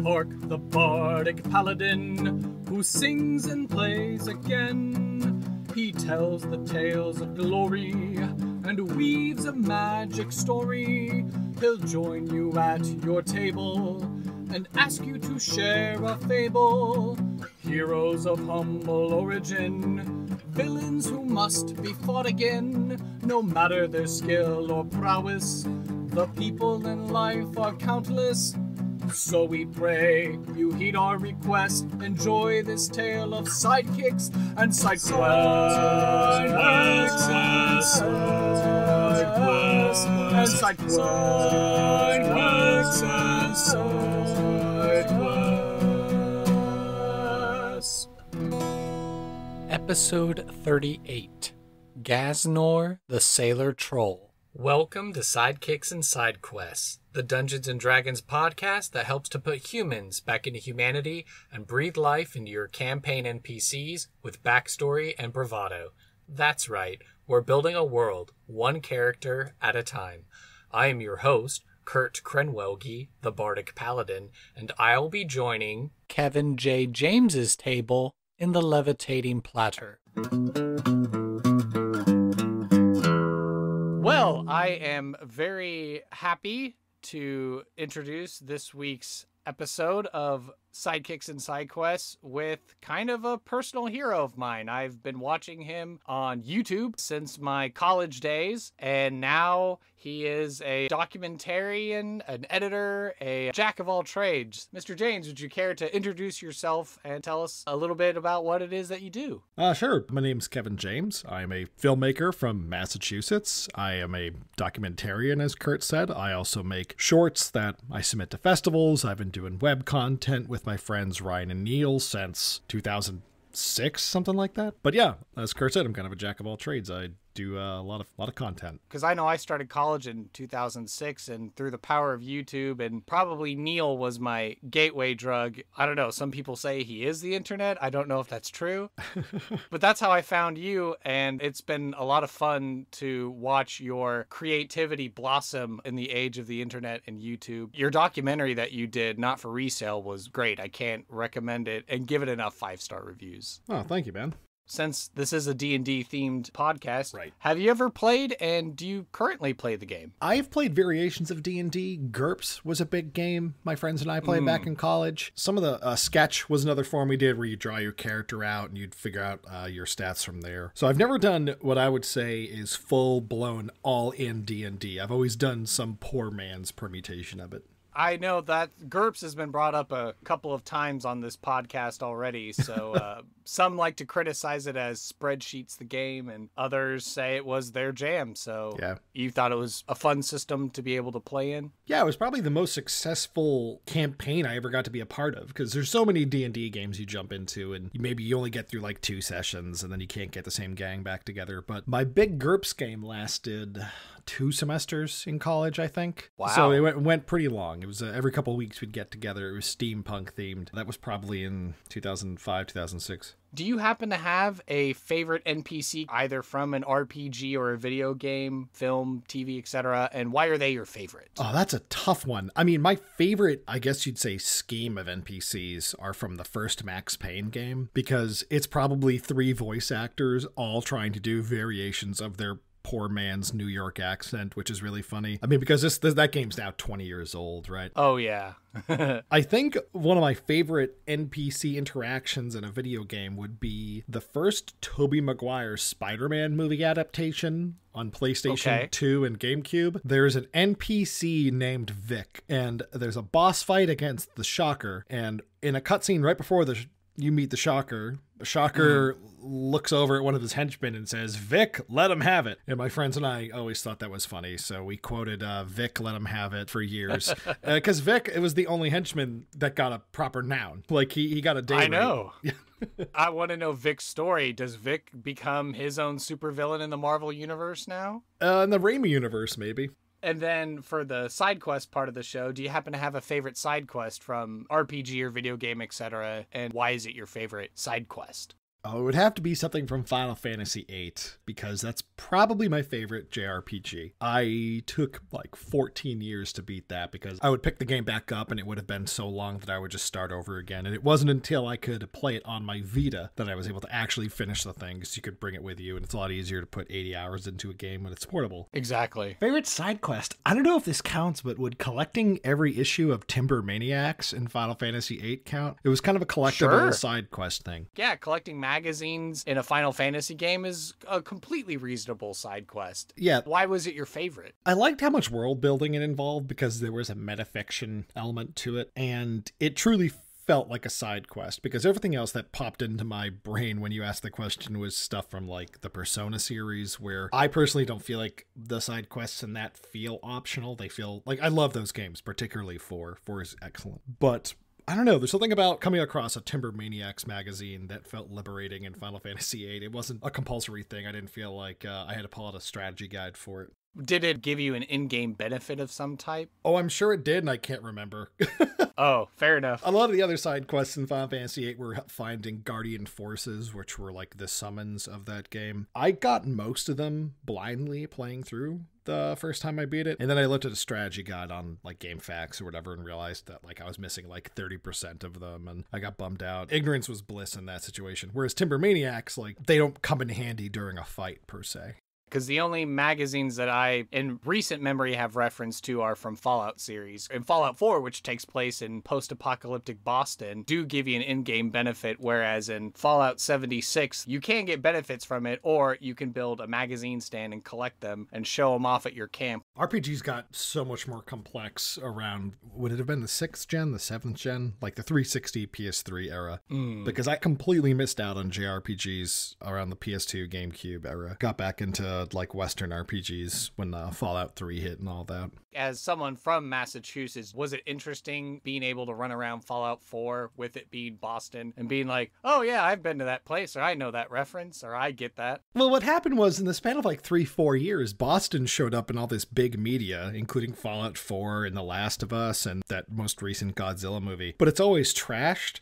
Hark the bardic paladin, who sings and plays again. He tells the tales of glory, and weaves a magic story. He'll join you at your table, and ask you to share a fable. Heroes of humble origin, villains who must be fought again. No matter their skill or prowess, the people in life are countless. So we pray you heed our request. Enjoy this tale of sidekicks and side quests. And side quests. Episode 38, Gaznor the Sailor Troll. Welcome to Sidekicks and Side Quests, the Dungeons & Dragons podcast that helps to put humans back into humanity and breathe life into your campaign NPCs with backstory and bravado. That's right, we're building a world, one character at a time. I am your host, Kurt Krenwelge, the Bardic Paladin, and I'll be joining Kevin J. James's table in the Levitating Platter. Well, I am very happy to introduce this week's episode of Sidekicks and Side Quests with kind of a personal hero of mine. I've been watching him on YouTube since my college days, and now he is a documentarian, an editor, a jack of all trades. Mr. James, would you care to introduce yourself and tell us a little bit about what it is that you do? Sure. My name's Kevin James. I'm a filmmaker from Massachusetts. I am a documentarian, as Kurt said. I also make shorts that I submit to festivals. I've been doing web content with my friends Ryan and Neil since 2006, something like that. But yeah, as Kurt said, I'm kind of a jack of all trades. I do a lot of content. Because I know I started college in 2006, and through the power of YouTube, and probably Neil was my gateway drug. I don't know. Some people say he is the internet. I don't know if that's true. But that's how I found you, and it's been a lot of fun to watch your creativity blossom in the age of the internet and YouTube. Your documentary that you did, Not for Resale, was great. I can't recommend it and give it enough 5-star reviews. Oh, thank you, man. Since this is a D&D themed podcast, right. Have you ever played, and do you currently play the game? I've played variations of D&D. GURPS was a big game my friends and I played back in college. Some of the sketch was another form we did where you draw your character out and you'd figure out your stats from there. So I've never done what I would say is full-blown all-in D&D. I've always done some poor man's permutation of it. I know that GURPS has been brought up a couple of times on this podcast already, so some like to criticize it as spreadsheets the game, and others say it was their jam, so yeah. You thought it was a fun system to be able to play in? Yeah, it was probably the most successful campaign I ever got to be a part of, because there's so many D&D games you jump into, and maybe you only get through like 2 sessions, and then you can't get the same gang back together, but my big GURPS game lasted 2 semesters in college, I think. Wow. So it went pretty long. It was every couple of weeks we'd get together. It was steampunk themed. That was probably in 2005, 2006. Do you happen to have a favorite NPC, either from an RPG or a video game, film, TV, etc., and why are they your favorite? Oh, that's a tough one. I mean, my favorite, I guess you'd say, scheme of NPCs are from the first Max Payne game, because it's probably 3 voice actors all trying to do variations of their poor man's New York accent, which is really funny. I mean, because that game's now 20 years old, right? Oh, yeah. I think one of my favorite NPC interactions in a video game would be the first Tobey Maguire Spider-Man movie adaptation on PlayStation 2 and GameCube. There's an NPC named Vic, and there's a boss fight against the Shocker, and in a cutscene right before you meet the Shocker looks over at one of his henchmen and says, "Vic, let him have it." And my friends and I always thought that was funny, so we quoted Vic, let him have it for years. Because Vic, it was the only henchman that got a proper noun. Like, he got a day I rate. know. I want to know Vic's story. Does Vic become his own supervillain in the Marvel Universe now? In the Raimi universe, maybe. And then for the side quest part of the show, do you happen to have a favorite side quest from RPG or video game, etc.? And why is it your favorite side quest? Oh, it would have to be something from Final Fantasy VIII, because that's probably my favorite JRPG. I took like 14 years to beat that because I would pick the game back up and it would have been so long that I would just start over again. And it wasn't until I could play it on my Vita that I was able to actually finish the thing, because you could bring it with you and it's a lot easier to put 80 hours into a game when it's portable. Exactly. Favorite side quest? I don't know if this counts, but would collecting every issue of Timber Maniacs in Final Fantasy VIII count? It was kind of a collectible side quest thing. Yeah, collecting magazines in a Final Fantasy game is a completely reasonable side quest. Yeah. Why was it your favorite? I liked how much world building it involved because there was a metafiction element to it, and it truly felt like a side quest, because everything else that popped into my brain when you asked the question was stuff from like the Persona series, where I personally don't feel like the side quests in that feel optional. They feel like, I love those games, particularly 4 is excellent, but I don't know, there's something about coming across a Timber Maniacs magazine that felt liberating in Final Fantasy VIII. It wasn't a compulsory thing. I didn't feel like I had to pull out a strategy guide for it. Did it give you an in-game benefit of some type? Oh, I'm sure it did, and I can't remember. Oh, fair enough. A lot of the other side quests in Final Fantasy VIII were finding Guardian Forces, which were like the summons of that game. I got most of them blindly playing through the first time I beat it, and then I looked at a strategy guide on like GameFAQs or whatever and realized that like I was missing like 30% of them, and I got bummed out. Ignorance was bliss in that situation, whereas Timber Maniacs, like, they don't come in handy during a fight per se. Because the only magazines that I, in recent memory, have reference to are from Fallout series. In Fallout 4, which takes place in post-apocalyptic Boston, do give you an in-game benefit, whereas in Fallout 76, you can get benefits from it, or you can build a magazine stand and collect them and show them off at your camp. RPGs got so much more complex around, would it have been the 6th gen, the 7th gen? Like the 360 PS3 era. Because I completely missed out on JRPGs around the PS2 GameCube era. Got back into like Western RPGs when Fallout 3 hit and all that. As someone from Massachusetts, was it interesting being able to run around Fallout 4 with it being Boston and being like, oh yeah, I've been to that place, or I know that reference, or I get that? Well, what happened was in the span of like 3-4 years, Boston showed up in all this big media, including Fallout 4 and The Last of Us and that most recent Godzilla movie. But it's always trashed.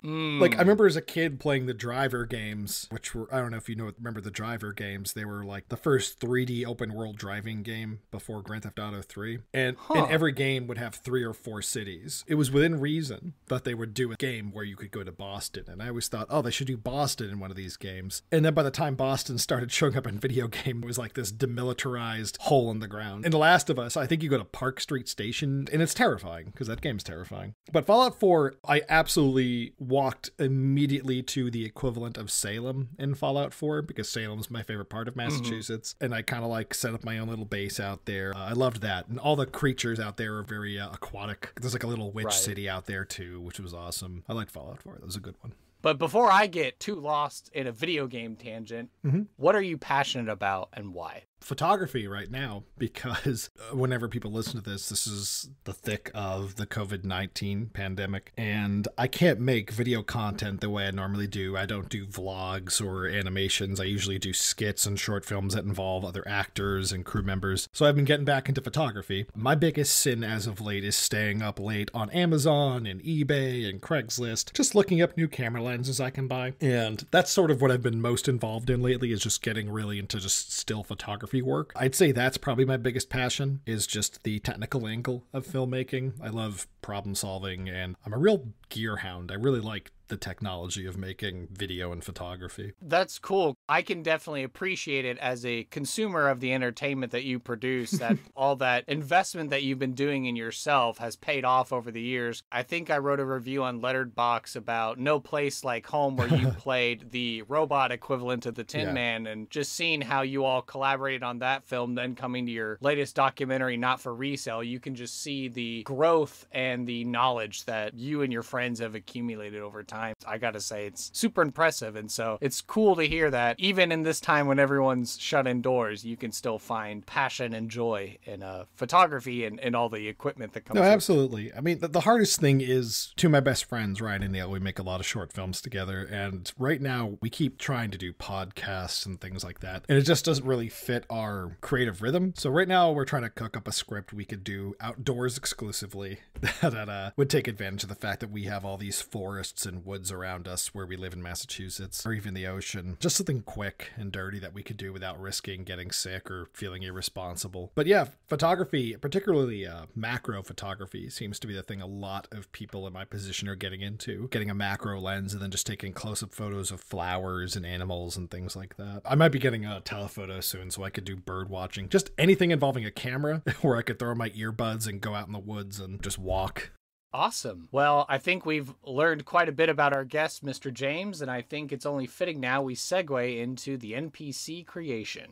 Like, I remember as a kid playing the Driver games, which were, I don't know if you remember the Driver games. They were like the first 3D open world driving game before Grand Theft Auto 3. And every game would have 3 or 4 cities. It was within reason that they would do a game where you could go to Boston. And I always thought, oh, they should do Boston in one of these games. And then by the time Boston started showing up in video game, it was like this demilitarized hole in the ground. In The Last of Us, I think you go to Park Street Station, and it's terrifying, because that game's terrifying. But Fallout 4, I absolutely walked immediately to the equivalent of Salem in Fallout 4, because Salem's my favorite part of Massachusetts. And I kind of like set up my own little base out there. I loved that. And all the creatures out there are very aquatic. There's like a little witch city out there too, which was awesome. I liked Fallout 4. That was a good one. But before I get too lost in a video game tangent, what are you passionate about and why? Photography right now, because whenever people listen to this is the thick of the COVID-19 pandemic, and I can't make video content the way I normally do. I don't do vlogs or animations. I usually do skits and short films that involve other actors and crew members. So I've been getting back into photography. My biggest sin as of late is staying up late on Amazon and eBay and Craigslist, just looking up new camera lenses I can buy. And that's sort of what I've been most involved in lately, is just getting really into just still photography work. I'd say that's probably my biggest passion, is just the technical angle of filmmaking. I love problem solving, and I'm a real gear hound. I really like the technology of making video and photography. That's cool. I can definitely appreciate it as a consumer of the entertainment that you produce, that all that investment that you've been doing in yourself has paid off over the years. I think I wrote a review on Letterboxd about No Place Like Home, where you played the robot equivalent of the Tin Man, and just seeing how you all collaborated on that film, then coming to your latest documentary, Not for Resale, you can just see the growth and the knowledge that you and your friends have accumulated over time. I gotta say, it's super impressive, and so it's cool to hear that even in this time when everyone's shut indoors, you can still find passion and joy in photography and all the equipment that comes with it. Absolutely. I mean, the hardest thing is, two of my best friends, Ryan and Neil, we make a lot of short films together, and right now we keep trying to do podcasts and things like that, and it just doesn't really fit our creative rhythm. So right now we're trying to cook up a script we could do outdoors exclusively that would take advantage of the fact that we have all these forests and woods around us where we live in Massachusetts, or even the ocean. Just something quick and dirty that we could do without risking getting sick or feeling irresponsible. But yeah, photography, particularly macro photography, seems to be the thing a lot of people in my position are getting into. Getting a macro lens and then just taking close-up photos of flowers and animals and things like that. I might be getting a telephoto soon so I could do bird watching. Just anything involving a camera where I could throw my earbuds and go out in the woods and just walk. Awesome. Well, I think we've learned quite a bit about our guest, Mr. James, and I think it's only fitting now we segue into the NPC creation.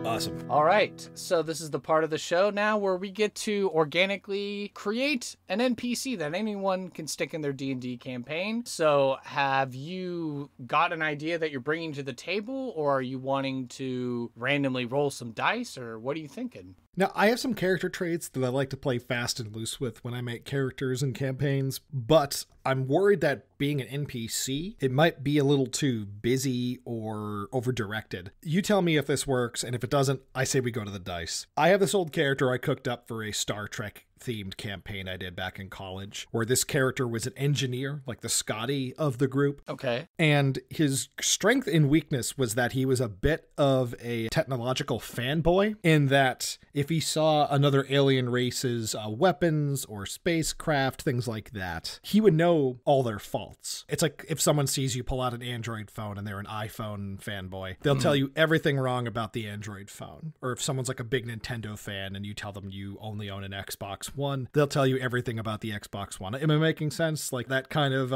Awesome. All right, so this is the part of the show now where we get to organically create an NPC that anyone can stick in their D&D campaign. So have you got an idea that you're bringing to the table, or are you wanting to randomly roll some dice, or what are you thinking? Now, I have some character traits that I like to play fast and loose with when I make characters and campaigns, but I'm worried that being an NPC, it might be a little too busy or over-directed. You tell me if this works, and if it doesn't, I say we go to the dice. I have this old character I cooked up for a Star Trek themed campaign I did back in college, where this character was an engineer, like the Scotty of the group. Okay. And his strength and weakness was that he was a bit of a technological fanboy, in that if he saw another alien race's weapons or spacecraft, things like that, he would know all their faults. It's like if someone sees you pull out an Android phone and they're an iPhone fanboy, they'll tell you everything wrong about the Android phone. Or if someone's like a big Nintendo fan and you tell them you only own an Xbox One, they'll tell you everything about the Xbox One. Am I making sense? Like that kind of,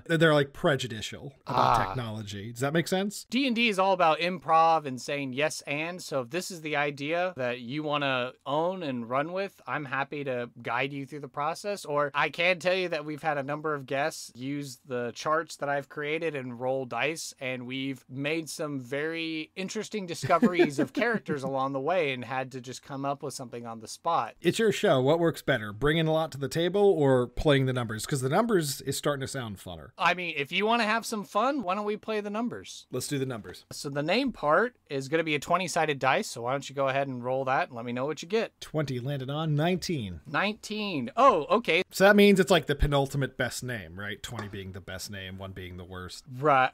they're like prejudicial about technology. Does that make sense? D&D is all about improv and saying yes and, so if this is the idea that you want to own and run with, I'm happy to guide you through the process. Or I can tell you that we've had a number of guests use the charts that I've created and roll dice, and we've made some very interesting discoveries of characters along the way and had to just come up with something on the spot. It's your show. What works better, bringing a lot to the table or playing the numbers? Because the numbers is starting to sound funner. I mean, if you want to have some fun, why don't we play the numbers? Let's do the numbers. So the name part is going to be a 20-sided dice, so why don't you go ahead and roll that and let me know what you get. 20 landed on 19. 19. Oh, okay. So that means it's like the penultimate best name, right? 20 being the best name, 1 being the worst. Right.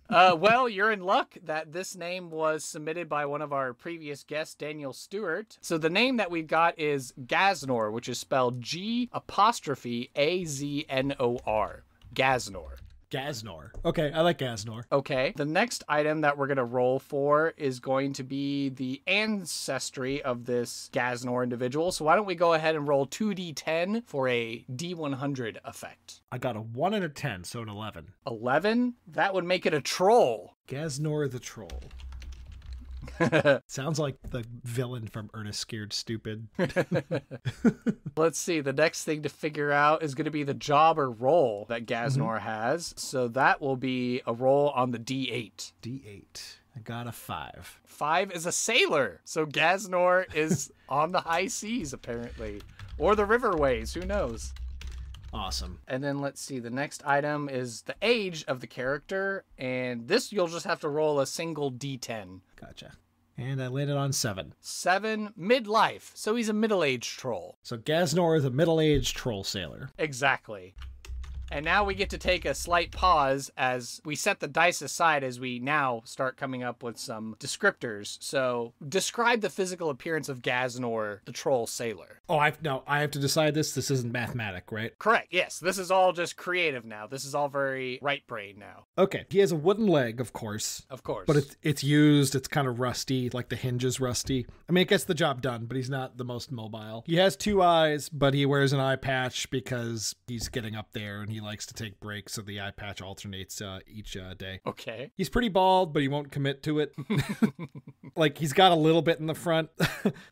Well, you're in luck that this name was submitted by one of our previous guests, Daniel Stewart. So the name that we've got is Gaznor, which is spelled G''Aznor. Gaznor. Gaznor. Okay, I like Gaznor. Okay. The next item that we're going to roll for is going to be the ancestry of this Gaznor individual. So why don't we go ahead and roll 2d10 for a d100 effect. I got a 1 and a 10, so an 11. 11? That would make it a troll. Gaznor the Troll. Sounds like the villain from Ernest Scared Stupid. Let's see. The next thing to figure out is going to be the job or role that Gaznor has. So that will be a roll on the D8. D8. I got a 5. 5 is a sailor. So Gaznor is on the high seas, apparently. Or the riverways. Who knows? Awesome. And then let's see, the next item is the age of the character, and this you'll just have to roll a single d10. Gotcha. And I landed on 7. 7, midlife, so he's a middle-aged troll. So Gaznor is a middle-aged troll sailor. Exactly. And now we get to take a slight pause as we set the dice aside as we now start coming up with some descriptors. So describe the physical appearance of Gaznor, the troll sailor. Oh, I have to decide this? This isn't mathematic, right? Correct, yes. This is all just creative now. This is all very right brain now. Okay, he has a wooden leg, of course. Of course. But it's used, it's kind of rusty, like the hinge is rusty. I mean, it gets the job done, but he's not the most mobile. He has 2 eyes, but he wears an eye patch because he's getting up there and he likes to take breaks, so the eye patch alternates each day. Okay. He's pretty bald, but he won't commit to it. Like, he's got a little bit in the front.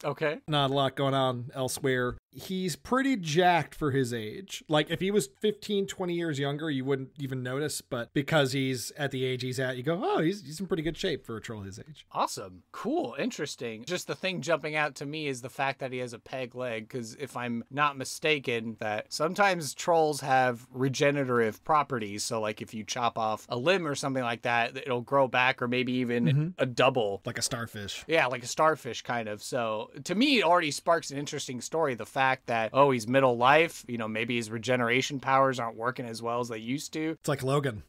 Okay. Not a lot going on elsewhere. he's pretty jacked for his age. Like, if he was 15, 20 years younger, you wouldn't even notice, but because he's at the age he's at, you go, oh, he's in pretty good shape for a troll his age. Awesome. Cool. Interesting. Just the thing jumping out to me is the fact that he has a peg leg, because if I'm not mistaken, that sometimes trolls have regenerative properties. So like if you chop off a limb or something like that, it'll grow back, or maybe even a double. Like a starfish. Yeah, like a starfish kind of. So to me, it already sparks an interesting story. The fact that, oh, he's middle life, you know, maybe his regeneration powers aren't working as well as they used to. It's like Logan.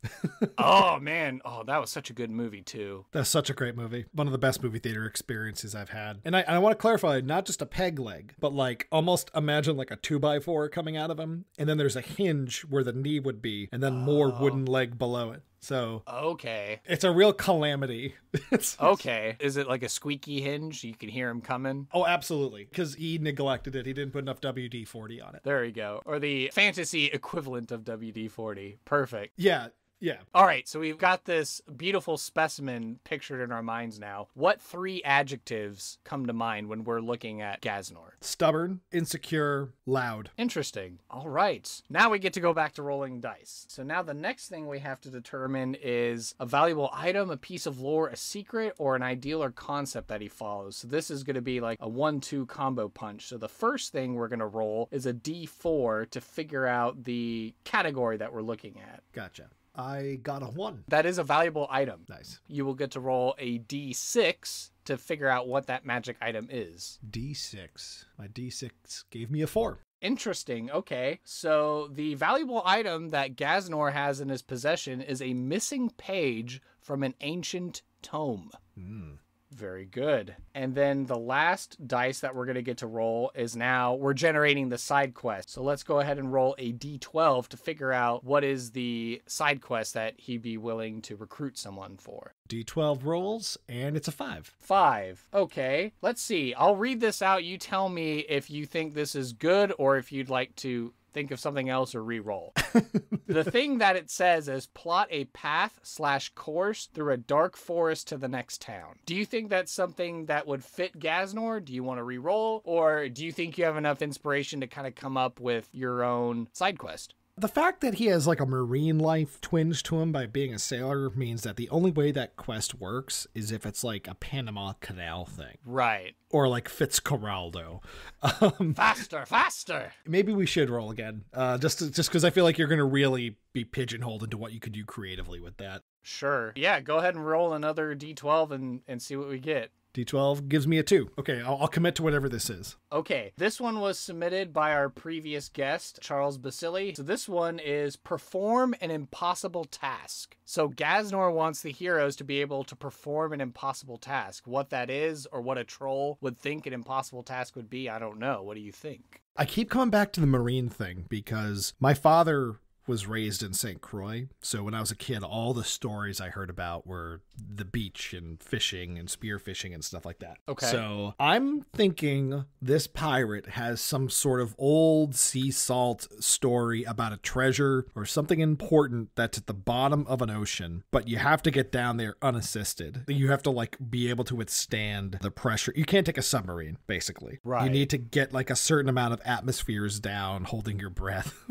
Oh, man. Oh, that was such a good movie, too. That's such a great movie. One of the best movie theater experiences I've had. And I want to clarify, not just a peg leg, but like almost imagine like a 2x4 coming out of him. And then there's a hinge where the knee would be, and then more wooden leg below it. So okay, it's a real calamity. Okay, is it like a squeaky hinge? You can hear him coming. Oh, absolutely, because he neglected it. He didn't put enough WD-40 on it. There you go, or the fantasy equivalent of WD-40. Perfect. Yeah. All right, so we've got this beautiful specimen pictured in our minds now. What 3 adjectives come to mind when we're looking at Gaznor? Stubborn, insecure, loud. Interesting. All right. Now we get to go back to rolling dice. So now the next thing we have to determine is a valuable item, a piece of lore, a secret, or an ideal or concept that he follows. So this is going to be like a 1-2 combo punch. So the first thing we're going to roll is a D4 to figure out the category that we're looking at. Gotcha. I got a 1. That is a valuable item. Nice. You will get to roll a D6 to figure out what that magic item is. D6. My D6 gave me a 4. Interesting. Okay. So the valuable item that Gaznor has in his possession is a missing page from an ancient tome. Very good. And then the last dice that we're going to get to roll is now we're generating the side quest. So let's go ahead and roll a D12 to figure out what is the side quest that he'd be willing to recruit someone for. D12 rolls, and it's a 5. 5. Okay. Let's see. I'll read this out. You tell me if you think this is good or if you'd like to think of something else or re-roll. The thing that it says is plot a path/course through a dark forest to the next town. Do you think that's something that would fit Gaznor? Do you want to re-roll? Or do you think you have enough inspiration to kind of come up with your own side quest? The fact that he has like a marine life twinge to him by being a sailor means that the only way that quest works is if it's like a Panama Canal thing. Right. Or like Fitzcarraldo. Faster. Maybe we should roll again. Just because I feel like you're going to really be pigeonholed into what you could do creatively with that. Sure. Yeah, go ahead and roll another D12 and see what we get. D12 gives me a 2. Okay, I'll commit to whatever this is. Okay, this one was submitted by our previous guest, Charles Basili. So this one is perform an impossible task. So Gaznor wants the heroes to be able to perform an impossible task. What that is, or what a troll would think an impossible task would be, I don't know. What do you think? I keep coming back to the marine thing because my father was raised in St. Croix. So when I was a kid, all the stories I heard about were the beach and fishing and spearfishing and stuff like that. Okay. So I'm thinking this pirate has some sort of old sea salt story about a treasure or something important that's at the bottom of an ocean, but you have to get down there unassisted. You have to like be able to withstand the pressure. You can't take a submarine, basically. Right. You need to get like a certain amount of atmospheres down, holding your breath,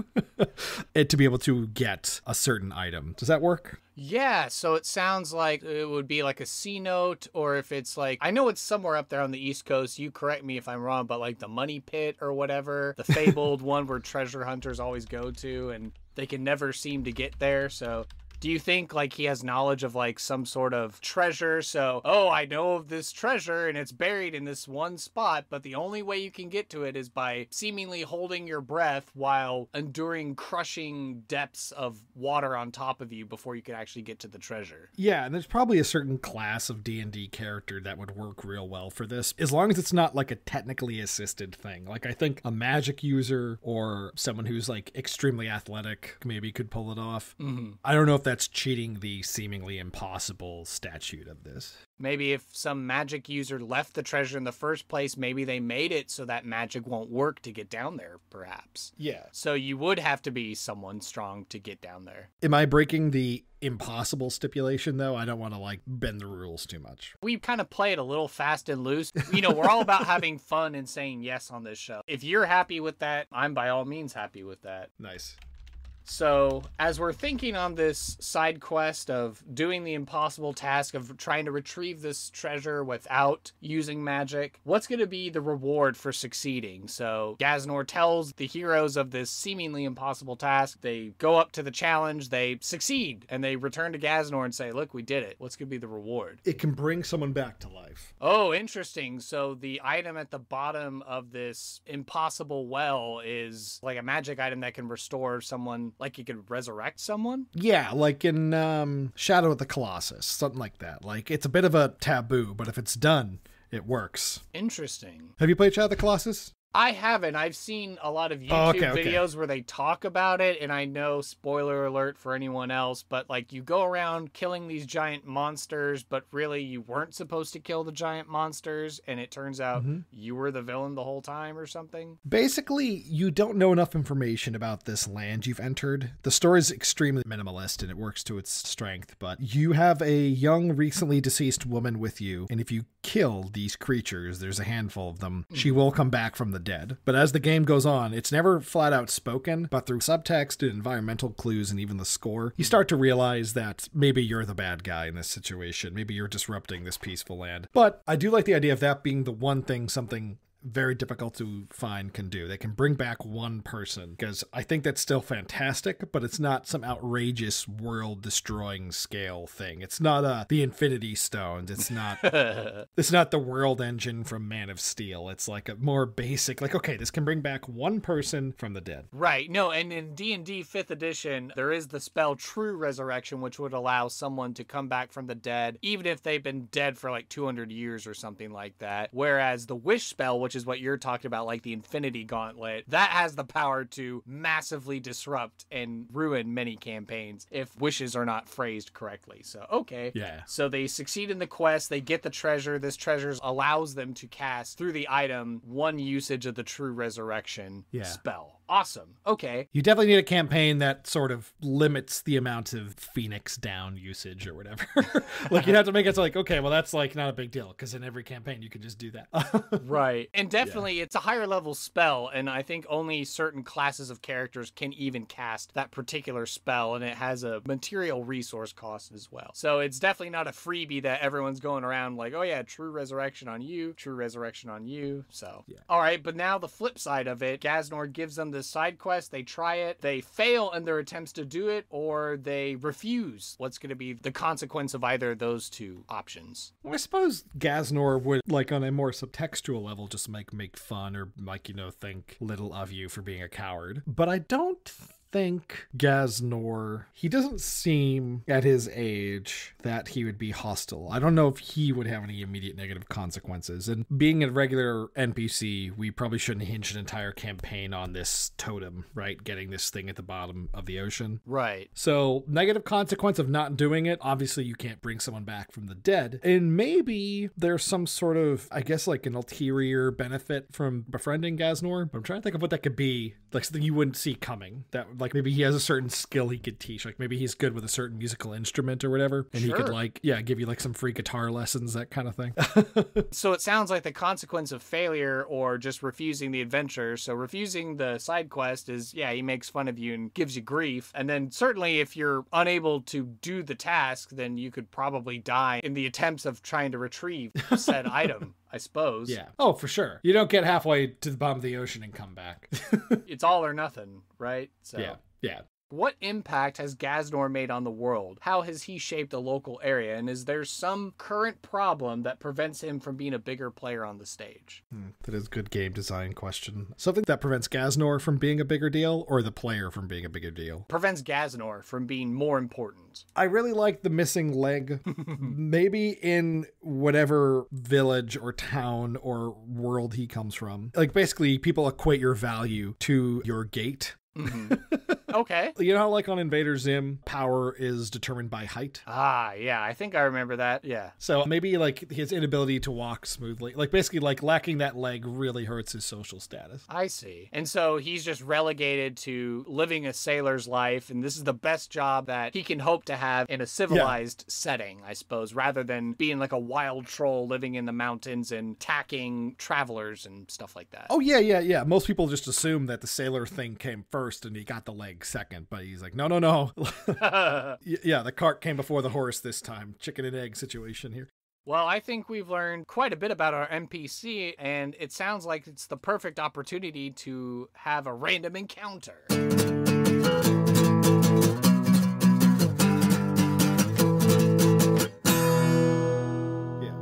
and to be able to get a certain item. Does that work? Yeah, so it sounds like it would be like a C note, or if it's like, I know it's somewhere up there on the East Coast, you correct me if I'm wrong, but like the Money Pit or whatever, the fabled one where treasure hunters always go to and they can never seem to get there. So do you think like he has knowledge of like some sort of treasure? So, oh, I know of this treasure and it's buried in this one spot, but the only way you can get to it is by seemingly holding your breath while enduring crushing depths of water on top of you before you can actually get to the treasure. Yeah, and there's probably a certain class of D&D character that would work real well for this, as long as it's not like a technically assisted thing. Like I think a magic user or someone who's like extremely athletic maybe could pull it off. I don't know if that's that's cheating the seemingly impossible statute of this. Maybe if some magic user left the treasure in the first place, maybe they made it so that magic won't work to get down there, perhaps. Yeah. So you would have to be someone strong to get down there. Am I breaking the impossible stipulation, though? I don't want to, like, bend the rules too much. We kind of play it a little fast and loose. You know, we're all about having fun and saying yes on this show. If you're happy with that, I'm by all means happy with that. Nice. So, as we're thinking on this side quest of doing the impossible task of trying to retrieve this treasure without using magic, what's going to be the reward for succeeding? So, Gaznor tells the heroes of this seemingly impossible task, they go up to the challenge, they succeed, and they return to Gaznor and say, look, we did it. What's going to be the reward? It can bring someone back to life. Oh, interesting. So, the item at the bottom of this impossible well is like a magic item that can restore someone. Like you could resurrect someone? Yeah, like in Shadow of the Colossus, something like that. Like, it's a bit of a taboo, but if it's done, it works. Interesting. Have you played Shadow of the Colossus? I haven't. I've seen a lot of YouTube videos where they talk about it, and I know, spoiler alert for anyone else, but like you go around killing these giant monsters, but really you weren't supposed to kill the giant monsters, and it turns out you were the villain the whole time or something? Basically, you don't know enough information about this land you've entered. The story is extremely minimalist, and it works to its strength, but you have a young, recently deceased woman with you, and if you kill these creatures, there's a handful of them, she will come back from the dead. But as the game goes on, it's never flat out spoken, but through subtext and environmental clues and even the score, you start to realize that maybe you're the bad guy in this situation. Maybe you're disrupting this peaceful land. But I do like the idea of that being the one thing something very difficult to find can do. They can bring back one person, because I think that's still fantastic, but it's not some outrageous world-destroying scale thing. It's not the Infinity Stones. It's not it's not the world engine from Man of Steel. It's like a more basic, like, okay, this can bring back one person from the dead. Right. No, and in D&D 5th edition, there is the spell True Resurrection, which would allow someone to come back from the dead, even if they've been dead for like 200 years or something like that. Whereas the Wish spell, which is what you're talking about, like the Infinity Gauntlet, that has the power to massively disrupt and ruin many campaigns if wishes are not phrased correctly. So, okay. Yeah. So they succeed in the quest, they get the treasure. This treasure allows them to cast through the item one usage of the True Resurrection spell. Awesome. Okay. You definitely need a campaign that sort of limits the amount of Phoenix down usage or whatever. Like, you have to make it so, like, okay, well, that's like not a big deal, because in every campaign you can just do that. Right. And definitely it's a higher level spell, and I think only certain classes of characters can even cast that particular spell, and it has a material resource cost as well. So it's definitely not a freebie that everyone's going around like, oh yeah, True Resurrection on you, True Resurrection on you. So, all right, but now the flip side of it, Gaznor gives them this side quest, they try it, they fail in their attempts to do it, or they refuse. What's going to be the consequence of either of those two options? Well, I suppose Gaznor would, like, on a more subtextual level, just make fun or, like, you know, think little of you for being a coward. But I don't think Gaznor, he doesn't seem at his age that he would be hostile. I don't know if he would have any immediate negative consequences. And being a regular NPC, we probably shouldn't hinge an entire campaign on this totem, right? Getting this thing at the bottom of the ocean. Right. So, negative consequence of not doing it, obviously you can't bring someone back from the dead. And maybe there's some sort of, I guess, like an ulterior benefit from befriending Gaznor. But I'm trying to think of what that could be. Like something you wouldn't see coming. That, like, maybe he has a certain skill he could teach. Like maybe he's good with a certain musical instrument or whatever. And he could, like, give you like some free guitar lessons, that kind of thing. So it sounds like the consequence of failure or just refusing the adventure. So refusing the side quest is, he makes fun of you and gives you grief. And then certainly if you're unable to do the task, then you could probably die in the attempts of trying to retrieve said item, I suppose. Yeah. Oh, for sure. You don't get halfway to the bottom of the ocean and come back. It's all or nothing, right? So. Yeah. What impact has Gaznor made on the world? How has he shaped a local area? And is there some current problem that prevents him from being a bigger player on the stage? That is a good game design question. Something that prevents Gaznor from being a bigger deal, or the player from being a bigger deal? Prevents Gaznor from being more important. I really like the missing leg. Maybe in whatever village or town or world he comes from. Like, basically, people equate your value to your gait. Okay. You know how, like, on Invader Zim, power is determined by height? Ah, yeah, I think I remember that, yeah. So maybe, like, his inability to walk smoothly, like, basically, like, lacking that leg really hurts his social status. I see. And so he's just relegated to living a sailor's life, and this is the best job that he can hope to have in a civilized setting, I suppose, rather than being like a wild troll living in the mountains and attacking travelers and stuff like that. Oh, yeah. Most people just assume that the sailor thing came first and he got the leg second, but he's like, no. Yeah, the cart came before the horse this time. Chicken and egg situation here. Well, I think we've learned quite a bit about our NPC, and it sounds like it's the perfect opportunity to have a random encounter.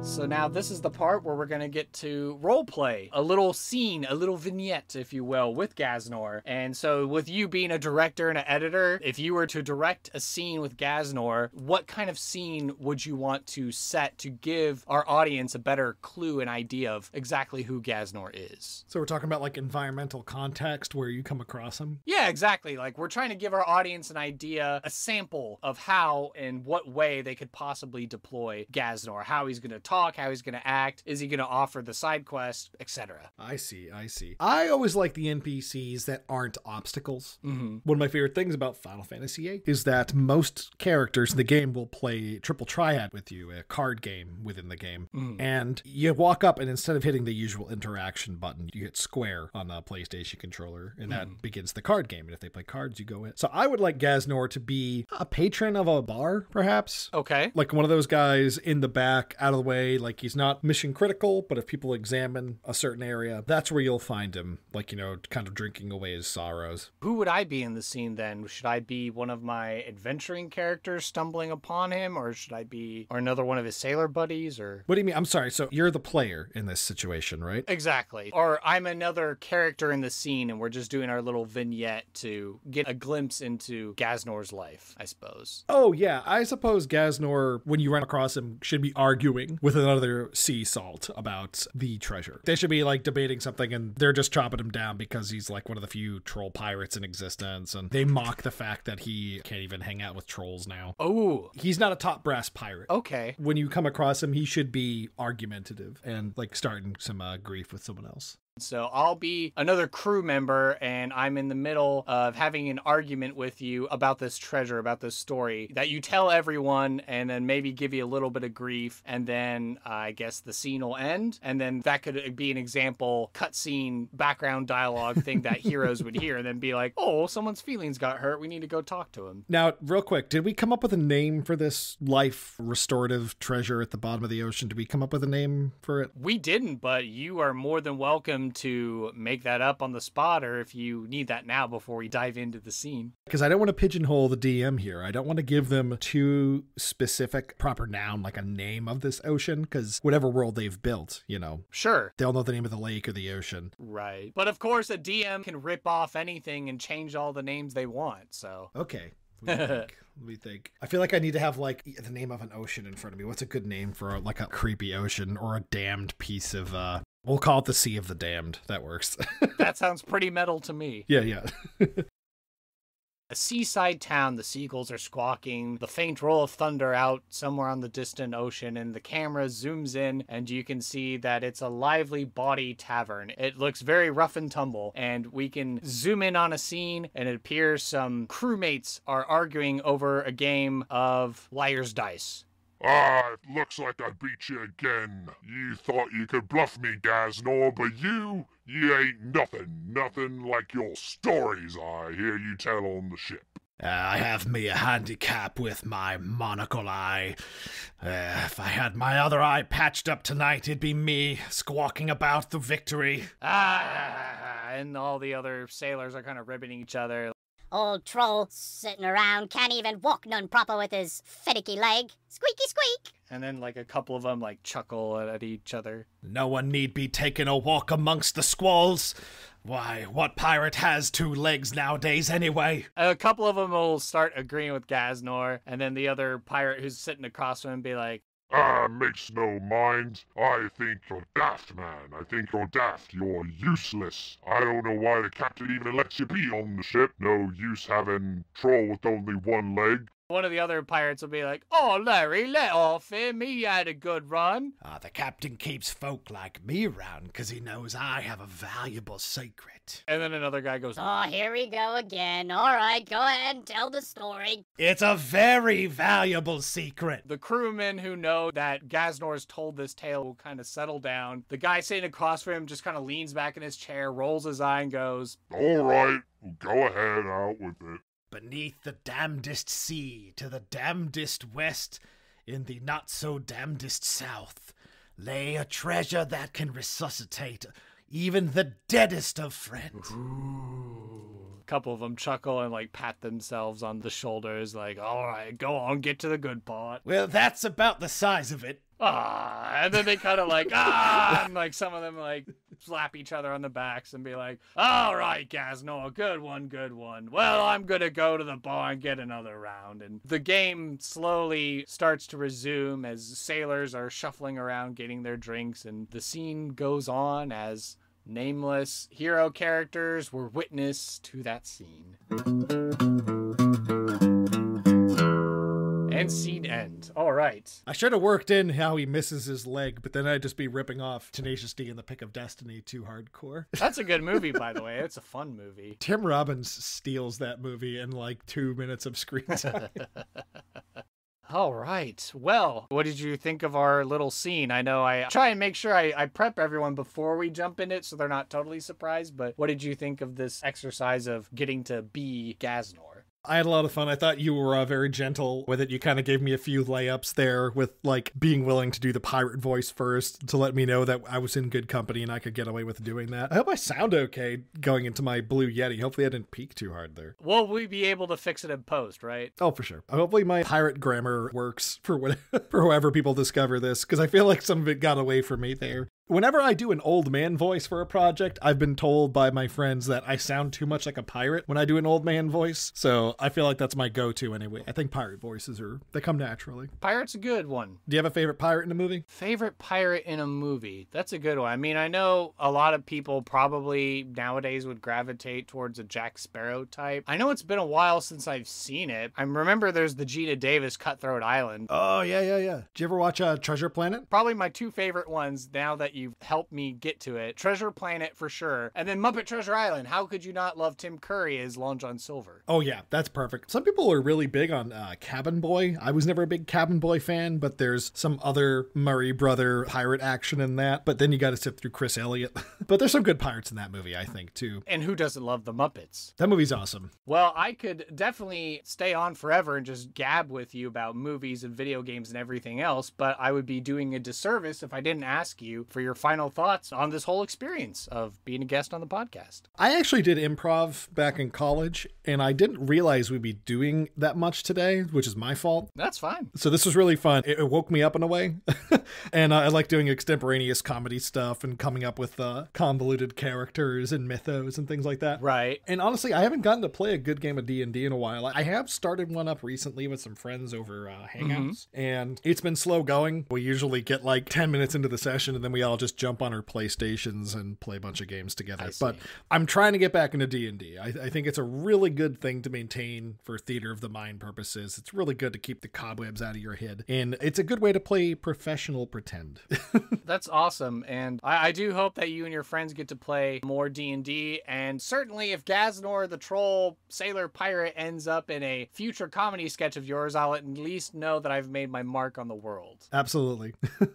So now this is the part where we're going to get to role play, a little scene, a little vignette, if you will, with Gaznor. And so with you being a director and an editor, if you were to direct a scene with Gaznor, what kind of scene would you want to set to give our audience a better clue and idea of exactly who Gaznor is? So we're talking about like environmental context where you come across him? Yeah, exactly. Like we're trying to give our audience an idea, a sample of how and what way they could possibly deploy Gaznor, how he's going to talk, how he's going to act, is he going to offer the side quest, etc. I see. I always like the NPCs that aren't obstacles. Mm-hmm. One of my favorite things about Final Fantasy VIII is that most characters in the game will play Triple Triad with you, a card game within the game. Mm. And you walk up and instead of hitting the usual interaction button, you hit square on the PlayStation controller and that begins the card game. And if they play cards, you go in. So I would like Gaznor to be a patron of a bar, perhaps. Okay. Like one of those guys in the back, out of the way, like he's not mission critical, but if people examine a certain area, that's where you'll find him, like, you know, kind of drinking away his sorrows. Who would I be in the scene then? Should I be one of my adventuring characters stumbling upon him, or should I be, or another one of his sailor buddies, or? What do you mean? I'm sorry, so you're the player in this situation, right? Exactly. Or I'm another character in the scene and we're just doing our little vignette to get a glimpse into Gaznor's life, I suppose. Oh, yeah. I suppose Gaznor, when you run across him, should be arguing with another sea salt about the treasure. They should be like debating something and they're just chopping him down because he's like one of the few troll pirates in existence, and they mock the fact that he can't even hang out with trolls now. Oh. He's not a top brass pirate. Okay. When you come across him, he should be argumentative and like starting some grief with someone else. So I'll be another crew member and I'm in the middle of having an argument with you about this treasure, about this story that you tell everyone and then maybe give you a little bit of grief, and then I guess the scene will end, and then that could be an example cutscene background dialogue thing that heroes would hear and then be like, oh, someone's feelings got hurt, we need to go talk to him. Now, real quick, did we come up with a name for this life restorative treasure at the bottom of the ocean? Did we come up with a name for it? We didn't, but you are more than welcome to make that up on the spot, or if you need that now before we dive into the scene. Because I don't want to pigeonhole the DM here. I don't want to give them too specific proper noun, like a name of this ocean, because whatever world they've built, you know. Sure. They'll know the name of the lake or the ocean. Right. But of course, a DM can rip off anything and change all the names they want, so. Okay. Let me think. I feel like I need to have like the name of an ocean in front of me. What's a good name for like a creepy ocean or a damned piece of we'll call it the Sea of the Damned. That works. That sounds pretty metal to me. Yeah. A seaside town, the seagulls are squawking, the faint roll of thunder out somewhere on the distant ocean, and the camera zooms in and you can see that it's a lively bawdy tavern. It looks very rough and tumble, and we can zoom in on a scene and it appears some crewmates are arguing over a game of liar's dice. Ah, it looks like I beat you again. You thought you could bluff me, Gaznor, but you ain't nothing like your stories I hear you tell on the ship. I have me a handicap with my monocle eye. If I had my other eye patched up tonight, it'd be me squawking about the victory. And all the other sailors are kind of ribbing each other. Old troll sitting around, can't even walk none proper with his finicky leg. Squeaky squeak! And then like a couple of them like chuckle at each other. No one need be taking a walk amongst the squalls. Why, what pirate has two legs nowadays anyway? A couple of them will start agreeing with Gaznor, and then the other pirate who's sitting across from him be like, Makes no mind. I think you're daft, man. I think you're daft. You're useless. I don't know why the captain even lets you be on the ship. No use having troll with only one leg. One of the other pirates will be like, "Oh, Larry, let off him. He had a good run." The captain keeps folk like me around because he knows I have a valuable secret. And then another guy goes, Oh, here we go again. All right, go ahead and tell the story. It's a very valuable secret. The crewmen who know that Gaznor's told this tale will kind of settle down. The guy sitting across from him just kind of leans back in his chair, rolls his eye, and goes, All right, go ahead, out with it. Beneath the damnedest sea, to the damnedest west, in the not-so-damnedest south, lay a treasure that can resuscitate even the deadest of friends. A couple of them chuckle and like pat themselves on the shoulders like, all right, go on, get to the good part. Well, that's about the size of it. And then they kind of like, and like some of them like slap each other on the backs and be like, all right, Gaznor, good one, good one. Well, I'm gonna go to the bar and get another round. And the game slowly starts to resume as sailors are shuffling around getting their drinks, and the scene goes on as nameless hero characters were witness to that scene. And scene end. All right. I should have worked in how he misses his leg, but then I'd just be ripping off Tenacious D and the Pick of Destiny too hardcore. That's a good movie, by the way. It's a fun movie. Tim Robbins steals that movie in like 2 minutes of screen time. All right. Well, what did you think of our little scene? I know I try and make sure I prep everyone before we jump in it so they're not totally surprised, but what did you think of this exercise of getting to be Gaznor? I had a lot of fun. I thought you were very gentle with it. You kind of gave me a few layups there with like being willing to do the pirate voice first to let me know that I was in good company and I could get away with doing that. I hope I sound okay going into my Blue Yeti. Hopefully I didn't peak too hard there. Will we be able to fix it in post, right? Oh, for sure. Hopefully my pirate grammar works for for whoever people discover this, because I feel like some of it got away from me there. Whenever I do an old man voice for a project, I've been told by my friends that I sound too much like a pirate when I do an old man voice. So I feel like that's my go-to anyway. I think pirate voices they come naturally. Pirate's a good one. Do you have a favorite pirate in a movie? Favorite pirate in a movie? That's a good one. I mean, I know a lot of people probably nowadays would gravitate towards a Jack Sparrow type. I know it's been a while since I've seen it. I remember there's the Gina Davis Cutthroat Island. Oh, yeah. Did you ever watch Treasure Planet? Probably my two favorite ones now that you've helped me get to it. Treasure Planet for sure. And then Muppet Treasure Island. How could you not love Tim Curry as Long John Silver? Oh yeah, that's perfect. Some people are really big on Cabin Boy. I was never a big Cabin Boy fan, but there's some other Murray brother pirate action in that. But then you got to sit through Chris Elliott. But there's some good pirates in that movie, I think, too. And who doesn't love the Muppets? That movie's awesome. Well, I could definitely stay on forever and just gab with you about movies and video games and everything else, but I would be doing a disservice if I didn't ask you for your final thoughts on this whole experience of being a guest on the podcast. I actually did improv back in college, and I didn't realize we'd be doing that much today, which is my fault. That's fine. So this was really fun. It woke me up in a way. And I like doing extemporaneous comedy stuff and coming up with convoluted characters and mythos and things like that. Right. And honestly, I haven't gotten to play a good game of D&D in a while. I have started one up recently with some friends over Hangouts, and it's been slow going. We usually get like 10 minutes into the session, and then we all just jump on our PlayStations and play a bunch of games together. But I'm trying to get back into D&D. I think it's a really good thing to maintain for theater of the mind purposes. It's really good to keep the cobwebs out of your head. And it's a good way to play professional pretend. That's awesome. And I do hope that you and your friends get to play more D&D. And certainly if Gaznor the Troll Sailor Pirate ends up in a future comedy sketch of yours, I'll at least know that I've made my mark on the world. Absolutely.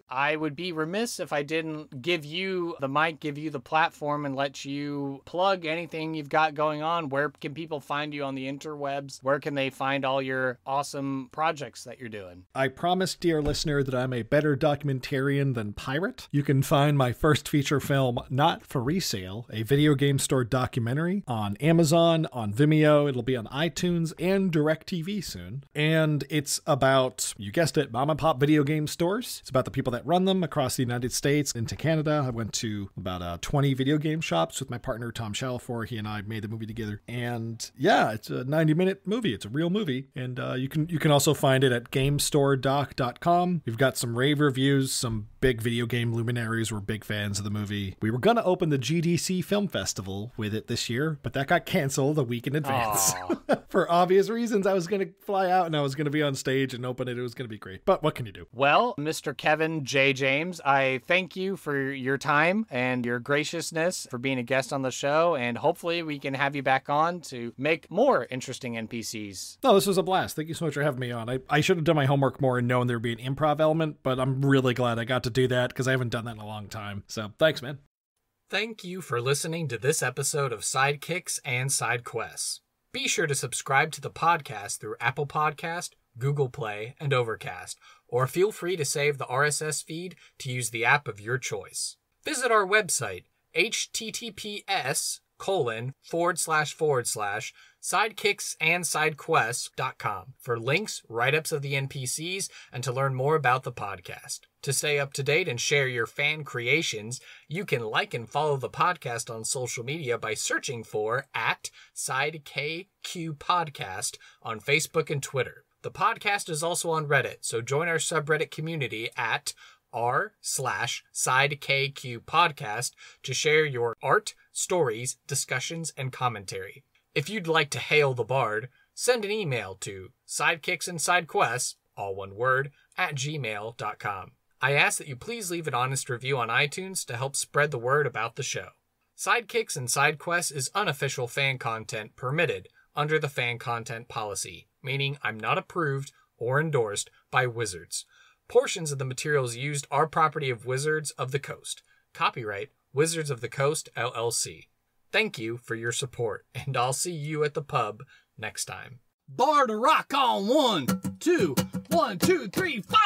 I would be remiss if I didn't give you the mic, give you the platform, and let you plug anything you've got going on. Where can people find you on the interwebs? Where can they find all your awesome projects that you're doing? I promise, dear listener, that I'm a better documentarian than pirate. You can find my first feature film, Not for Resale, a video game store documentary, on Amazon, on Vimeo. It'll be on iTunes and DirecTV soon. And it's about, you guessed it, mom and pop video game stores. It's about the people that run them across the United States. into Canada. I went to about 20 video game shops with my partner, Tom Shalfor. He and I made the movie together. And yeah, it's a 90-minute movie. It's a real movie. And you can also find it at GameStoreDoc.com. We've got some rave reviews. Some big video game luminaries were big fans of the movie. We were going to open the GDC Film Festival with it this year, but that got canceled a week in advance. For obvious reasons. I was going to fly out and I was going to be on stage and open it. It was going to be great. But what can you do? Well, Mr. Kevin J. James, I thank you for your time and your graciousness for being a guest on the show, and hopefully we can have you back on to make more interesting NPCs. No, this was a blast. Thank you so much for having me on. I should have done my homework more and known there would be an improv element, but I'm really glad I got to do that because I haven't done that in a long time. So thanks, man. Thank you for listening to this episode of Sidekicks and Side Quests. Be sure to subscribe to the podcast through Apple Podcast, Google Play, and Overcast, or feel free to save the RSS feed to use the app of your choice. Visit our website, https://sidekicksandsidequests.com for links, write-ups of the NPCs, and to learn more about the podcast. To stay up to date and share your fan creations, you can like and follow the podcast on social media by searching for @SideKQPodcast on Facebook and Twitter. The podcast is also on Reddit, so join our subreddit community at r/SideKQPodcast to share your art, stories, discussions, and commentary. If you'd like to hail the bard, send an email to sidekicksandsidequests, all one word, @gmail.com. I ask that you please leave an honest review on iTunes to help spread the word about the show. Sidekicks and Side Quests is unofficial fan content permitted under the fan content policy, meaning I'm not approved or endorsed by Wizards. Portions of the materials used are property of Wizards of the Coast. Copyright Wizards of the Coast, LLC. Thank you for your support, and I'll see you at the pub next time. Bar to rock on 1, 2, 1, 2, 3, 4.